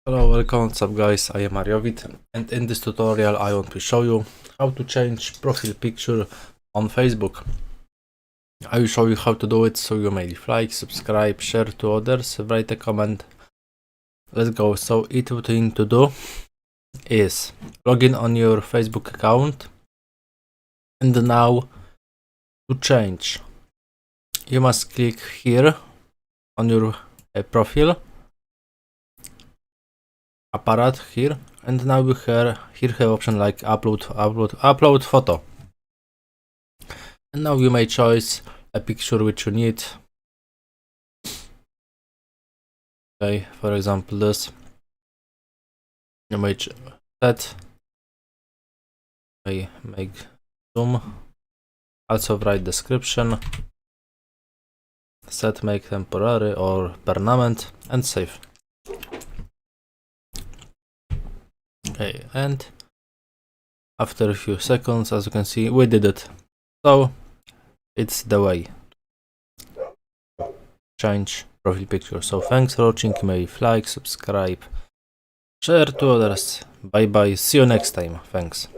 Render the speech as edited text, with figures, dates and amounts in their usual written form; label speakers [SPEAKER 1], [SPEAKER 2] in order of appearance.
[SPEAKER 1] Hello, welcome, what's up guys, I am Mariowit, and in this tutorial I want to show you how to change profile picture on Facebook. I will show you how to do it, so you may leave like, subscribe, share to others, write a comment. Let's go. So what you need to do is log in on your Facebook account, and now to change you must click here on your profile apparat here, and now you here have option like upload photo, and now you may choose a picture which you need. Okay, for example this. You may set, I make zoom, also write description, set make temporary or permanent, and save. Okay, and after a few seconds, as you can see, we did it. So it's the way change profile picture. So thanks for watching. You may like, subscribe, share to others. Bye bye, see you next time. Thanks.